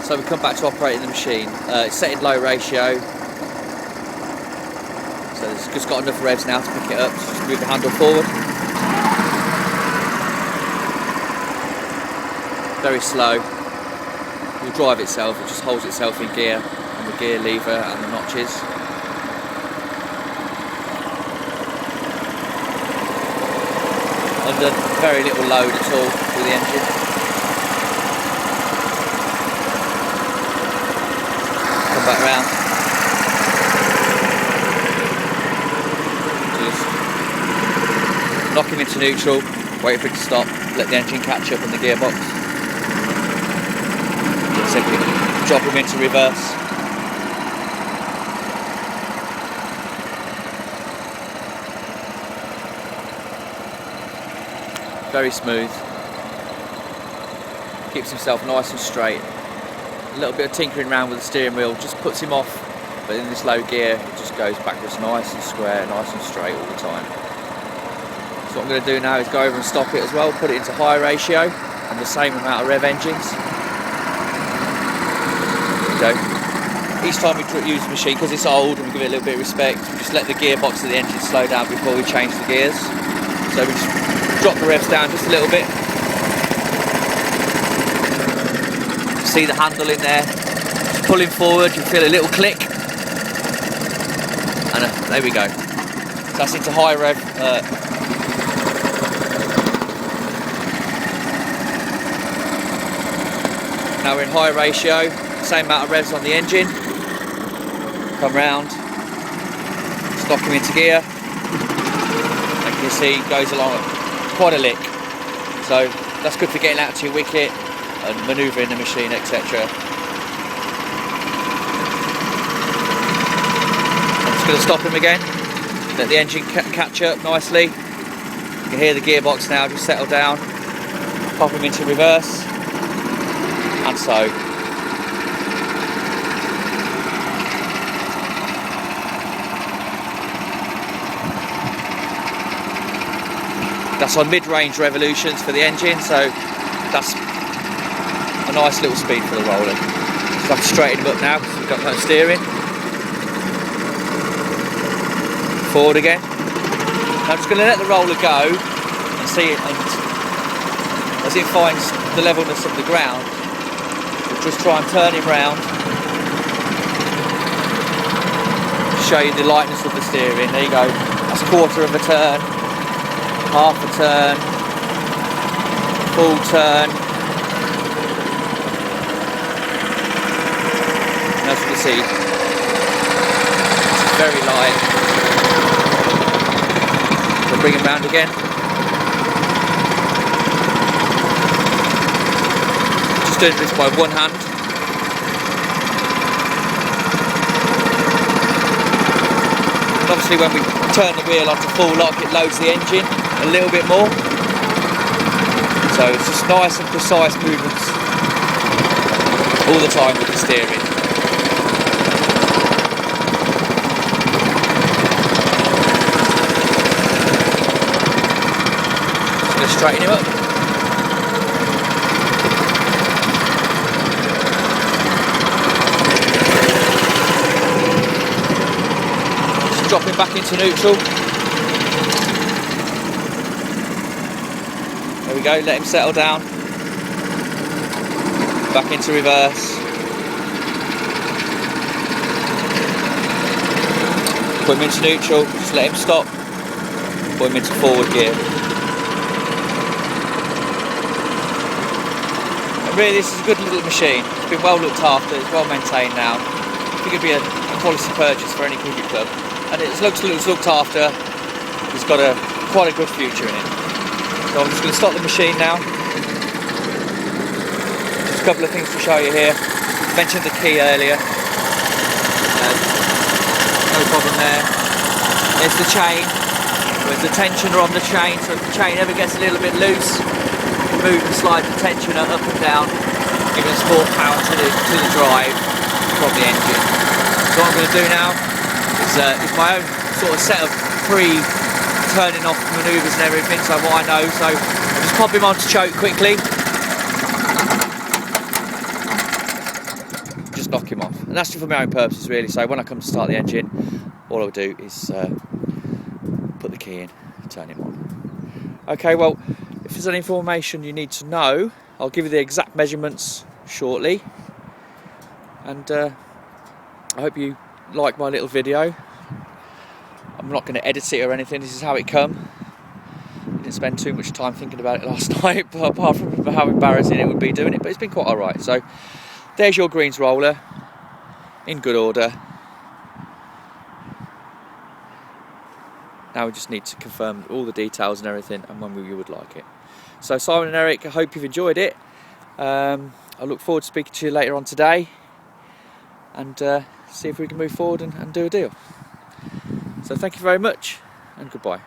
So we come back to operating the machine. It's set in low ratio. So it's just got enough revs now to pick it up. So just move the handle forward. Very slow. It will drive itself. It just holds itself in gear on the gear lever and the notches. Under very little load at all with the engine. Come back round. Just knock him into neutral, wait for it to stop, let the engine catch up in the gearbox. Simply drop him into reverse. Very smooth. Keeps himself nice and straight. A little bit of tinkering around with the steering wheel just puts him off, but in this low gear it just goes backwards nice and square, nice and straight all the time. So what I'm going to do now is go over and stop it as well, put it into high ratio on the same amount of rev engines. There we go. Each time we use the machine, because it's old and we give it a little bit of respect, we just let the gearbox of the engine slow down before we change the gears. So we just drop the revs down just a little bit. See the handle in there, just pulling forward, you feel a little click, and there we go. So that's into high rev. Now we're in high ratio, same amount of revs on the engine. Come round, stop him into gear. Like you see, goes along quite a lick. So that's good for getting out to your wicket and manoeuvring the machine, etc. I'm just going to stop him again, let the engine catch up nicely. You can hear the gearbox now just settle down. Pop him into reverse, and so. That's on mid-range revolutions for the engine, so that's a nice little speed for the roller. Just have to straighten him up now because we've got no steering. Forward again. Now I'm just going to let the roller go and see it, and as it finds the levelness of the ground, we'll just try and turn him round. Show you the lightness of the steering. There you go. That's a quarter of a turn. Half a turn, full turn. And as you can see, it's very light. So bring him round again. Just doing this by one hand. And obviously when we turn the wheel onto full lock, it loads the engine a little bit more. So it's just nice and precise movements all the time with the steering. Just going to straighten him up. Just drop him back into neutral. There we go, let him settle down. Back into reverse. Put him into neutral, just let him stop. Put him into forward gear. And really this is a good little machine. It's been well looked after, it's well maintained now. I think it'd be a quality purchase for any cricket club. And it's looked after. It's got quite a good future in it. So I'm just going to stop the machine now. Just a couple of things to show you here. I mentioned the key earlier. No problem there. There's the chain. There's the tensioner on the chain, so if the chain ever gets a little bit loose, you can move and slide the tensioner up and down, giving us more power to the drive from the engine. So what I'm going to do now is my own sort of set of turning off manoeuvres and everything, so what I know, so I'll just pop him onto choke quickly. knock him off. And that's just for my own purposes really, so when I come to start the engine, all I'll do is put the key in and turn him on. Okay, well, if there's any information you need to know, I'll give you the exact measurements shortly. And I hope you like my little video. I'm not going to edit it or anything, this is how it come. I didn't spend too much time thinking about it last night, but apart from how embarrassing it would be doing it, but it's been quite alright. So there's your greens roller in good order. Now we just need to confirm all the details and everything and when you would like it. So Simon and Eric, I hope you've enjoyed it. I look forward to speaking to you later on today and see if we can move forward and do a deal. So thank you very much and goodbye.